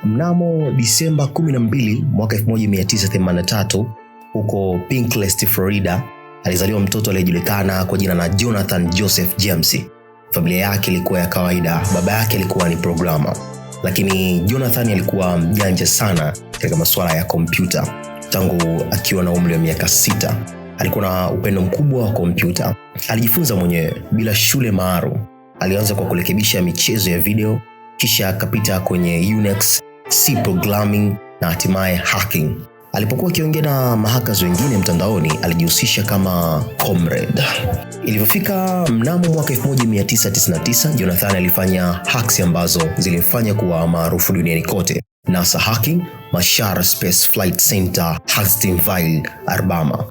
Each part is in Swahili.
Mnamo Disemba 12 mwaka 1983 huko Pinecrest, Florida, alizaliwa mtoto aliyejulikana kwa jina la Jonathan Joseph James. Familia yake ilikuwa ya kawaida. Baba yake alikuwa ni programmer, lakini Jonathan alikuwa mjanja sana katika masuala ya kompyuta. Tangu akiwa na umri wa miaka 6 alikuwa na upendo mkubwa wa kompyuta. Alijifunza mwenyewe bila shule maalum. Alianza kwa kurekebisha michezo ya video, kisha akapita kwenye Unix, C programming na hatimaye hacking. Alipokuwa akiongea na mahackers wengine mtandaoni, alijihusisha kama comrade. Ilipofika mnamo mwaka 1999, Jonathan alifanya hacks ambazo zilimfanya kuwa maarufu duniani kote: NASA hacking, Mashar Space Flight Center, Huntsville, Alabama.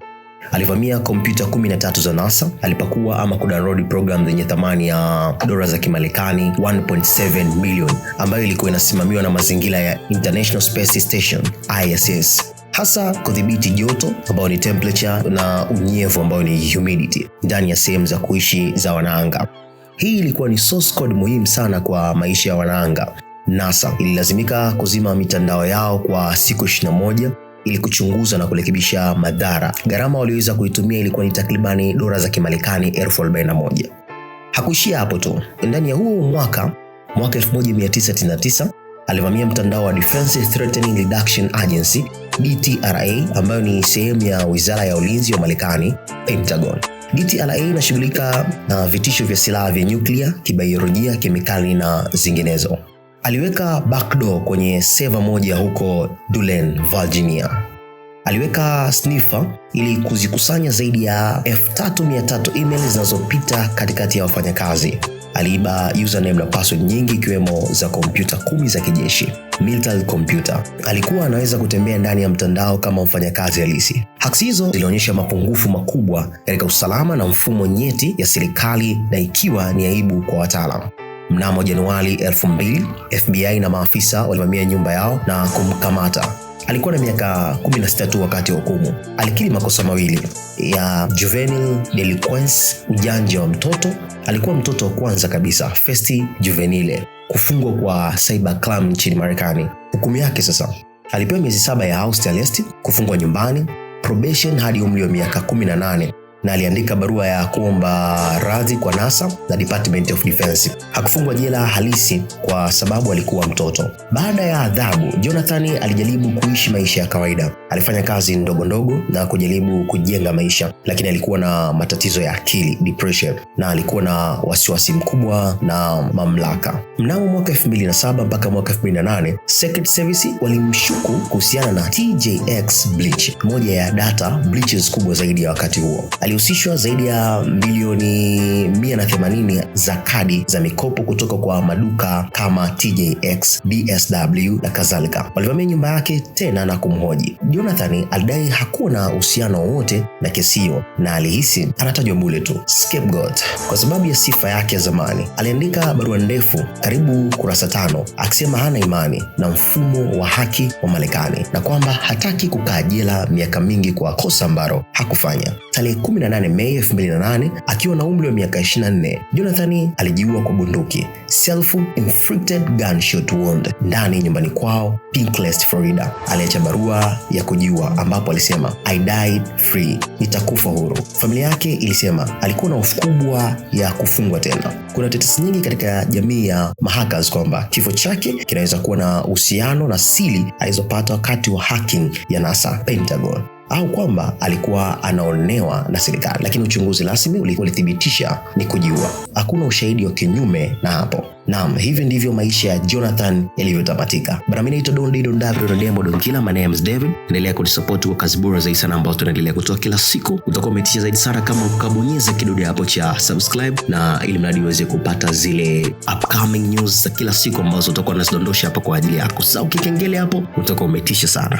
Alivamia kompyuta 13 za NASA. Alipakua ama kudownload program zenye thamani ya dola za Kimarekani 1.7 million, ambayo ilikuwa inasimamiwa na mazingira ya International Space Station ISS, hasa kudhibiti joto ambao ni temperature na unyevu ambao ni humidity ndani ya sehemu za kuishi za wanaanga. Hii ilikuwa ni source code muhimu sana kwa maisha ya wanaanga. NASA ililazimika kuzima mitandao yao kwa siku 21 ili kuchunguza na kurekebisha madhara. Gharama walioweza kuitumia ilikuwa ni takribani dola za Kimarekani 41,000. Hakuishia hapo tu. Ndani ya huo mwaka 1999 alivamia mtandao wa Defense Threatening Reduction Agency DTRA, ambayo ni sehemu ya Wizara ya Ulinzi wa Marekani, Pentagon. DTRA inashughulika na vitisho vya silaha vya nyuklia, kibiolojia, kemikali na zinginezo. Aliweka backdoor kwenye server moja huko Dulles, Virginia. Aliweka sniffer ili kuzikusanya zaidi ya 3,300 emails zinazopita katikati ya wafanyakazi. Aliiba username na password nyingi, ikiwemo za kompyuta 10 za kijeshi, military computer. Alikuwa anaweza kutembea ndani ya mtandao kama mfanyakazi halisi. Hacks hizo zilionyesha mapungufu makubwa katika usalama na mfumo nyeti ya serikali, na ikiwa ni aibu kwa wataalamu. Mnamo Januari 2000, FBI na maafisa walivamia nyumba yao na kumkamata. Alikuwa na miaka 16 tu wakati wa hukumu. Alikiri makosa mawili ya juvenile delinquency, ujanja wa mtoto. Alikuwa mtoto wa kwanza kabisa, first juvenile, kufungwa kwa cybercrime nchini Marekani. Hukumu yake sasa, alipewa miezi 7 ya house arrest, kufungwa nyumbani, probation hadi umri wa miaka 18, na aliandika barua ya kuomba radhi kwa NASA na Department of Defense. Hakufungwa jela halisi kwa sababu alikuwa mtoto. Baada ya adhabu, Jonathan alijaribu kuishi maisha ya kawaida. Alifanya kazi ndogo ndogo na kujaribu kujenga maisha, lakini alikuwa na matatizo ya akili, depression, na alikuwa na wasiwasi mkubwa na mamlaka. Mnamo mwaka 2007 mpaka mwaka 2008, Secret Service walimshuku kuhusiana na TJX breach, moja ya data breaches kubwa zaidi ya wakati huo. Alihusishwa zaidi ya milioni 180 za kadi za mikopo kutoka kwa maduka kama TJX, DSW na kadhalika. Walivamia nyumba yake tena na kumhoji. Jonathan alidai hakuwa na uhusiano wowote na kesi hiyo na alihisi anatajwa bure tu, scapegoat, kwa sababu ya sifa yake ya zamani. Aliandika barua ndefu, karibu kurasa 5, akisema hana imani na mfumo wa haki wa Marekani na kwamba hataki kukaa jela miaka mingi kwa kosa ambalo hakufanya. Tarehe 18 Mei 2008, akiwa na umri wa miaka 24, Jonathan alijiua kwa bunduki, self-inflicted gunshot wound, ndani nyumbani kwao Pinecrest, Florida. Aliacha barua ya kujiua ambapo alisema, I died free, nitakufa huru. Familia yake ilisema alikuwa na hofu kubwa ya kufungwa tena. Kuna tetesi nyingi katika jamii ya mahackers kwamba kifo chake kinaweza kuwa na uhusiano na siri alizopata wakati wa hacking ya NASA Pentagon, au kwamba alikuwa anaonewa na serikali, lakini uchunguzi rasmi ulithibitisha ni kujiua. Hakuna ushahidi wa kinyume na hapo. Naam, hivi ndivyo maisha ya Jonathan yalivyotamatika. Mimi naitwa Don Kila, my name is David. Endelea kunisupport kwa kazi bora zaidi sana ambazo tunaendelea kutoa kila siku. Utakuwa umetisha zaidi sana kama ukabonyeza kidude hapo cha subscribe, na ili mradi uweze kupata zile upcoming news za kila siku ambazo tutakuwa tunazidondosha hapa kwa ajili yako. Sasa ukikengele hapo utakuwa umetisha sana.